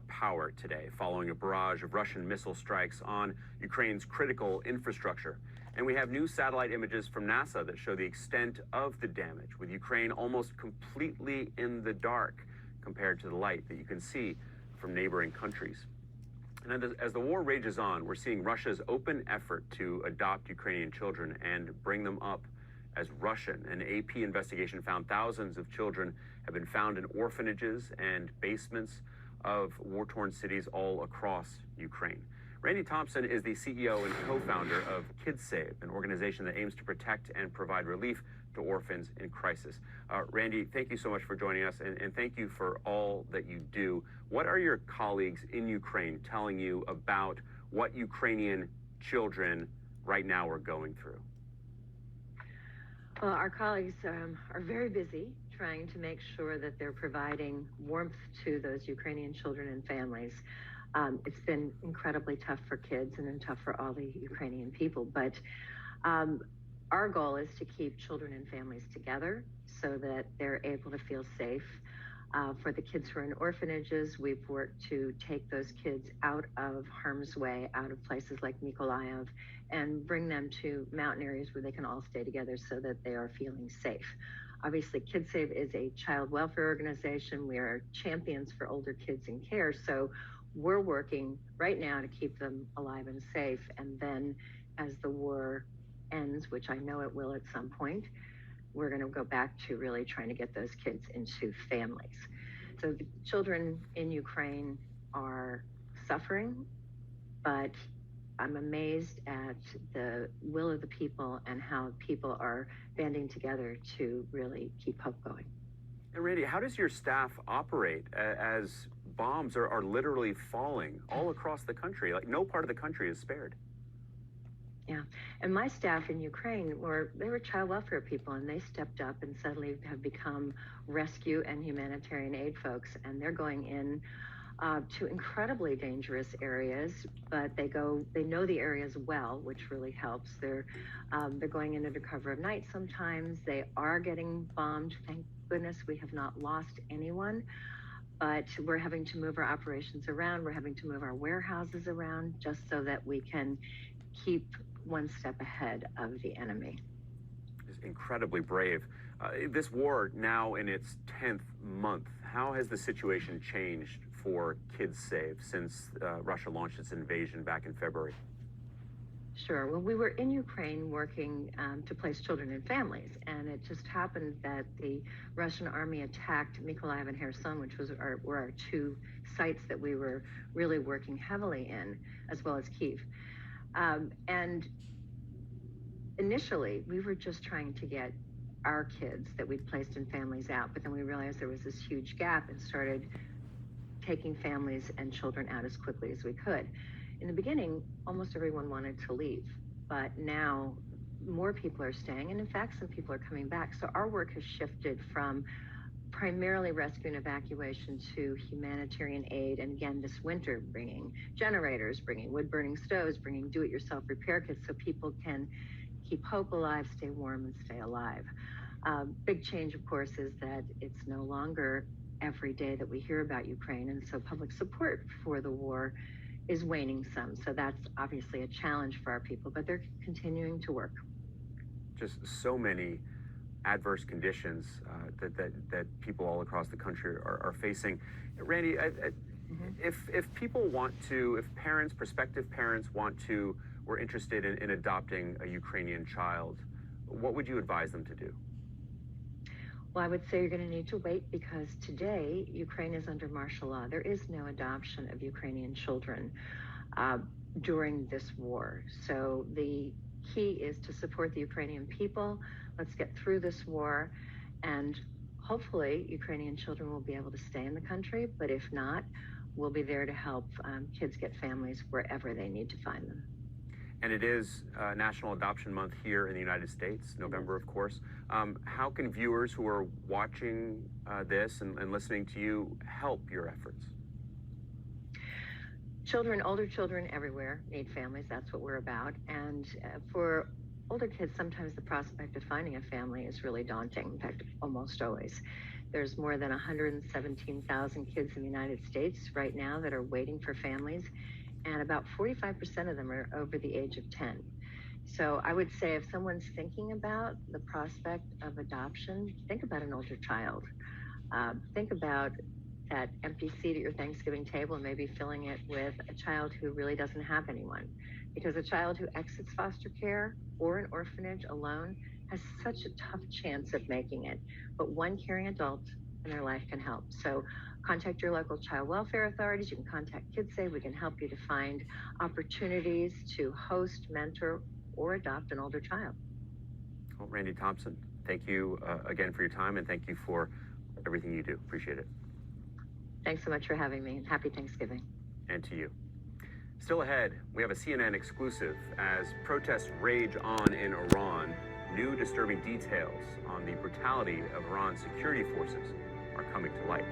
power today following a barrage of Russian missile strikes on Ukraine's critical infrastructure. And we have new satellite images from NASA that show the extent of the damage, with Ukraine almost completely in the dark compared to the light that you can see from neighboring countries. And as the war rages on, we're seeing Russia's open effort to adopt Ukrainian children and bring them up as Russian. An AP investigation found thousands of children have been found in orphanages and basements of war-torn cities all across Ukraine. Randi Thompson is the CEO and co-founder of Kidsave, an organization that aims to protect and provide relief to orphans in crisis. Randi, thank you so much for joining us, and thank you for all that you do. What are your colleagues in Ukraine telling you about what Ukrainian children right now are going through? Well, our colleagues are very busy trying to make sure that they're providing warmth to those Ukrainian children and families. It's been incredibly tough for kids and tough for all the Ukrainian people, but our goal is to keep children and families together so that they're able to feel safe. For the kids who are in orphanages, we've worked to take those kids out of harm's way, out of places like Mykolaiv, and bring them to mountain areas where they can all stay together so that they are feeling safe. Obviously, Kidsave is a child welfare organization. We are champions for older kids in care, so we're working right now to keep them alive and safe. And then as the war ends, which I know it will at some point, we're going to go back to really trying to get those kids into families. So the children in Ukraine are suffering, but I'm amazed at the will of the people and how people are banding together to really keep hope going. And Randi, how does your staff operate as bombs are literally falling all across the country? Like, no part of the country is spared. Yeah, and my staff in Ukraine they were child welfare people, and they stepped up and suddenly have become rescue and humanitarian aid folks, and they're going in to incredibly dangerous areas, but they know the areas well, which really helps. They're going in under cover of night sometimes. They are getting bombed. Thank goodness we have not lost anyone, but we're having to move our operations around. We're having to move our warehouses around just so that we can keep one step ahead of the enemy. It's incredibly brave. This war now in its 10th month, how has the situation changed for Kidsave since Russia launched its invasion back in February? Sure. Well, we were in Ukraine working to place children and families, and it just happened that the Russian army attacked Mykolaiv and Kherson, which were our two sites that we were really working heavily in, as well as Kyiv. And initially, we were just trying to get our kids that we'd placed in families out, but then we realized there was this huge gap and started taking families and children out as quickly as we could. In the beginning, almost everyone wanted to leave, but now more people are staying, and in fact, some people are coming back. So our work has shifted from primarily rescue and evacuation to humanitarian aid, and again, this winter, bringing generators, bringing wood-burning stoves, bringing do-it-yourself repair kits so people can keep hope alive, stay warm, and stay alive. Big change, of course, is that it's no longer every day that we hear about Ukraine, and so public support for the war is waning some. So that's obviously a challenge for our people, but they're continuing to work. Just so many adverse conditions that people all across the country are facing. Randi, if people want to, if parents, prospective parents were interested in adopting a Ukrainian child, what would you advise them to do? Well, I would say you're going to need to wait, because today Ukraine is under martial law. There is no adoption of Ukrainian children during this war. So the key is to support the Ukrainian people. Let's get through this war, and hopefully Ukrainian children will be able to stay in the country, but if not, we'll be there to help kids get families wherever they need to find them. And it is National Adoption Month here in the United States, November, of course. How can viewers who are watching this and listening to you help your efforts? Children, older children everywhere need families. That's what we're about. And for older kids, sometimes the prospect of finding a family is really daunting. In fact, almost always. There's more than 117,000 kids in the United States right now that are waiting for families, and about 45% of them are over the age of 10. So I would say if someone's thinking about the prospect of adoption, think about an older child. Think about that empty seat at your Thanksgiving table and maybe filling it with a child who really doesn't have anyone. Because a child who exits foster care or an orphanage alone has such a tough chance of making it. But one caring adult in their life can help. So contact your local child welfare authorities. You can contact Kidsave. We can help you to find opportunities to host, mentor, or adopt an older child. Well, Randi Thompson, thank you again for your time, and thank you for everything you do. Appreciate it. Thanks so much for having me, and happy Thanksgiving. And to you. Still ahead, we have a CNN exclusive. As protests rage on in Iran, new disturbing details on the brutality of Iran's security forces are coming to light.